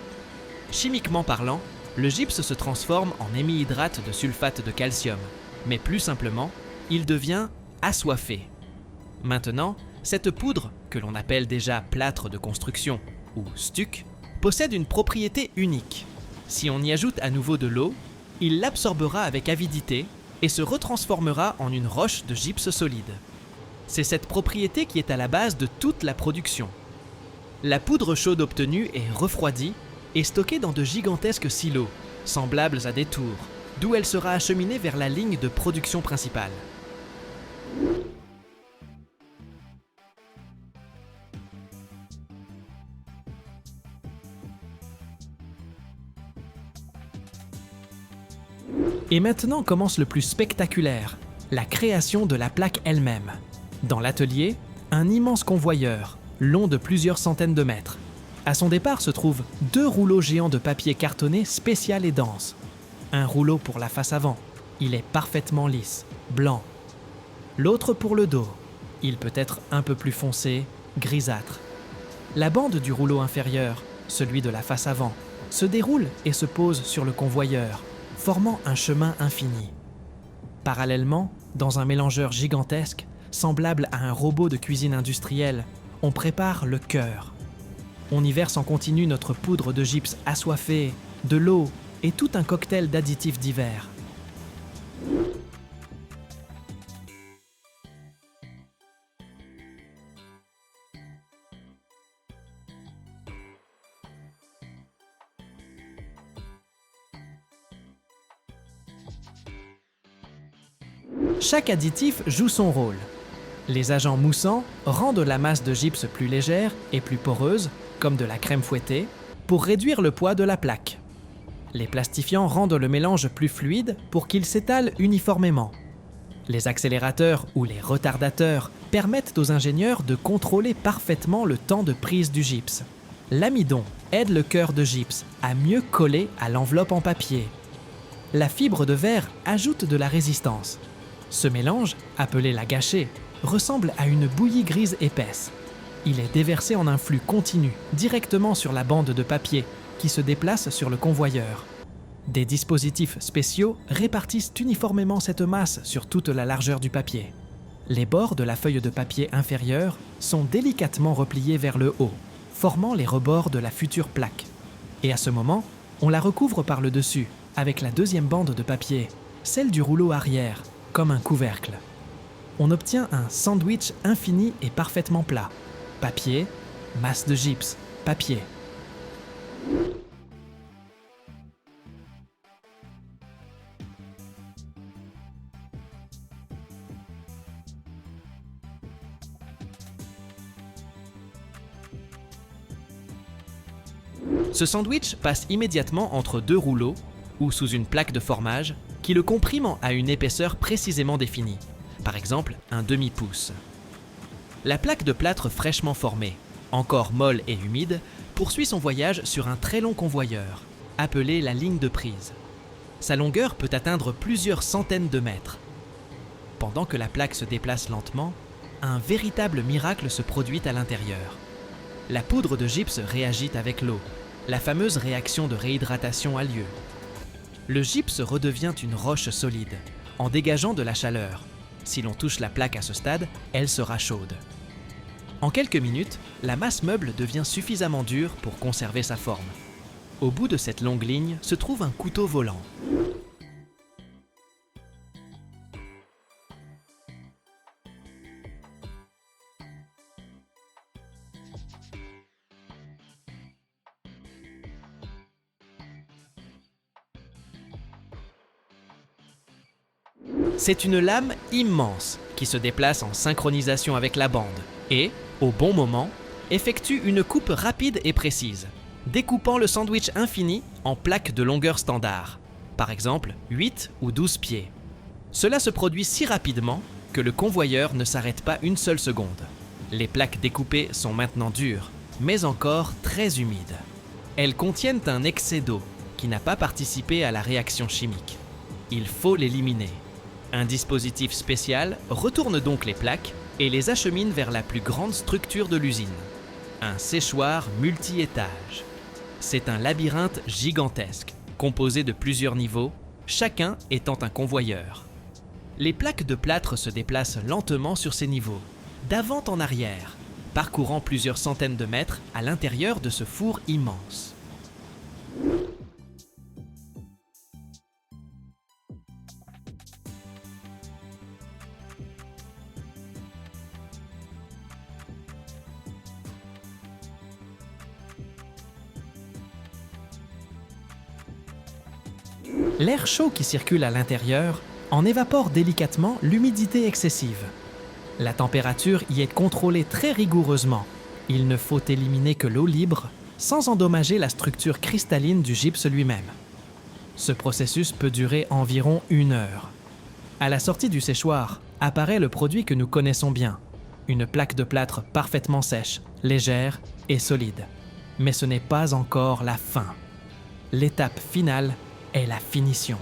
Chimiquement parlant, le gypse se transforme en hémihydrate de sulfate de calcium, mais plus simplement, il devient assoiffé. Maintenant, cette poudre, que l'on appelle déjà plâtre de construction ou stuc, possède une propriété unique. Si on y ajoute à nouveau de l'eau, il l'absorbera avec avidité et se retransformera en une roche de gypse solide. C'est cette propriété qui est à la base de toute la production. La poudre chaude obtenue est refroidie et stockée dans de gigantesques silos, semblables à des tours, d'où elle sera acheminée vers la ligne de production principale. Et maintenant commence le plus spectaculaire, la création de la plaque elle-même. Dans l'atelier, un immense convoyeur, long de plusieurs centaines de mètres. À son départ se trouvent 2 rouleaux géants de papier cartonné spécial et dense. Un rouleau pour la face avant, il est parfaitement lisse, blanc. L'autre pour le dos, il peut être un peu plus foncé, grisâtre. La bande du rouleau inférieur, celui de la face avant, se déroule et se pose sur le convoyeur, formant un chemin infini. Parallèlement, dans un mélangeur gigantesque, semblable à un robot de cuisine industrielle, on prépare le cœur. On y verse en continu notre poudre de gypse assoiffée, de l'eau et tout un cocktail d'additifs divers. Chaque additif joue son rôle. Les agents moussants rendent la masse de gypse plus légère et plus poreuse, comme de la crème fouettée, pour réduire le poids de la plaque. Les plastifiants rendent le mélange plus fluide pour qu'il s'étale uniformément. Les accélérateurs ou les retardateurs permettent aux ingénieurs de contrôler parfaitement le temps de prise du gypse. L'amidon aide le cœur de gypse à mieux coller à l'enveloppe en papier. La fibre de verre ajoute de la résistance. Ce mélange, appelé la gâchée, ressemble à une bouillie grise épaisse. Il est déversé en un flux continu, directement sur la bande de papier, qui se déplace sur le convoyeur. Des dispositifs spéciaux répartissent uniformément cette masse sur toute la largeur du papier. Les bords de la feuille de papier inférieure sont délicatement repliés vers le haut, formant les rebords de la future plaque. Et à ce moment, on la recouvre par le dessus, avec la deuxième bande de papier, celle du rouleau arrière, comme un couvercle. On obtient un sandwich infini et parfaitement plat. Papier, masse de gypse, papier. Ce sandwich passe immédiatement entre deux rouleaux, ou sous une plaque de formage, qui le compriment à une épaisseur précisément définie, par exemple un demi-pouce. La plaque de plâtre fraîchement formée, encore molle et humide, poursuit son voyage sur un très long convoyeur, appelé la ligne de prise. Sa longueur peut atteindre plusieurs centaines de mètres. Pendant que la plaque se déplace lentement, un véritable miracle se produit à l'intérieur. La poudre de gypse réagit avec l'eau. La fameuse réaction de réhydratation a lieu. Le gypse redevient une roche solide, en dégageant de la chaleur. Si l'on touche la plaque à ce stade, elle sera chaude. En quelques minutes, la masse meuble devient suffisamment dure pour conserver sa forme. Au bout de cette longue ligne se trouve un couteau volant. C'est une lame immense qui se déplace en synchronisation avec la bande et, au bon moment, effectue une coupe rapide et précise, découpant le sandwich infini en plaques de longueur standard, par exemple 8 ou 12 pieds. Cela se produit si rapidement que le convoyeur ne s'arrête pas une seule seconde. Les plaques découpées sont maintenant dures, mais encore très humides. Elles contiennent un excès d'eau qui n'a pas participé à la réaction chimique. Il faut l'éliminer. Un dispositif spécial retourne donc les plaques et les achemine vers la plus grande structure de l'usine, un séchoir multi-étages. C'est un labyrinthe gigantesque, composé de plusieurs niveaux, chacun étant un convoyeur. Les plaques de plâtre se déplacent lentement sur ces niveaux, d'avant en arrière, parcourant plusieurs centaines de mètres à l'intérieur de ce four immense. L'air chaud qui circule à l'intérieur en évapore délicatement l'humidité excessive. La température y est contrôlée très rigoureusement. Il ne faut éliminer que l'eau libre sans endommager la structure cristalline du gypse lui-même. Ce processus peut durer environ 1 heure. À la sortie du séchoir apparaît le produit que nous connaissons bien, une plaque de plâtre parfaitement sèche, légère et solide. Mais ce n'est pas encore la fin. L'étape finale est la finition.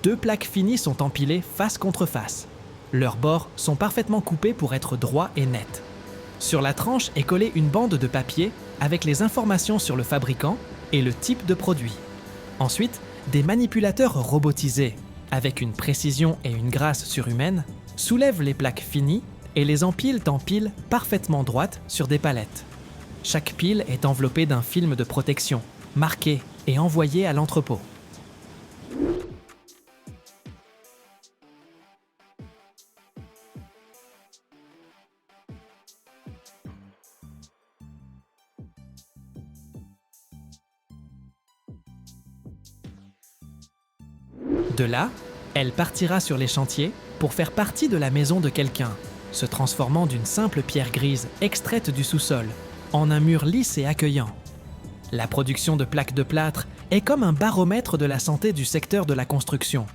2 plaques finies sont empilées face contre face. Leurs bords sont parfaitement coupés pour être droits et nets. Sur la tranche est collée une bande de papier avec les informations sur le fabricant et le type de produit. Ensuite, des manipulateurs robotisés, avec une précision et une grâce surhumaines, soulèvent les plaques finies et les empilent en piles parfaitement droites sur des palettes. Chaque pile est enveloppée d'un film de protection, marqué et envoyé à l'entrepôt. De là, elle partira sur les chantiers pour faire partie de la maison de quelqu'un, se transformant d'une simple pierre grise extraite du sous-sol en un mur lisse et accueillant. La production de plaques de plâtre est comme un baromètre de la santé du secteur de la construction.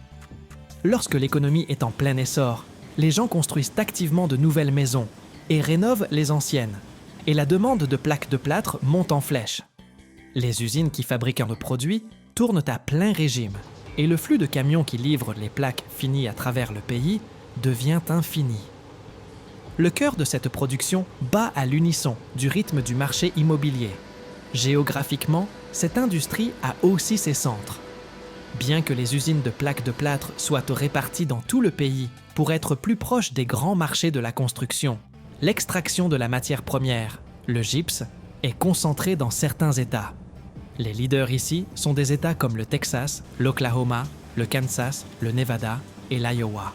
Lorsque l'économie est en plein essor, les gens construisent activement de nouvelles maisons et rénovent les anciennes, et la demande de plaques de plâtre monte en flèche. Les usines qui fabriquent nos produits tournent à plein régime, et le flux de camions qui livrent les plaques finies à travers le pays devient infini. Le cœur de cette production bat à l'unisson du rythme du marché immobilier. Géographiquement, cette industrie a aussi ses centres. Bien que les usines de plaques de plâtre soient réparties dans tout le pays pour être plus proches des grands marchés de la construction, l'extraction de la matière première, le gypse, est concentrée dans certains États. Les leaders ici sont des États comme le Texas, l'Oklahoma, le Kansas, le Nevada et l'Iowa.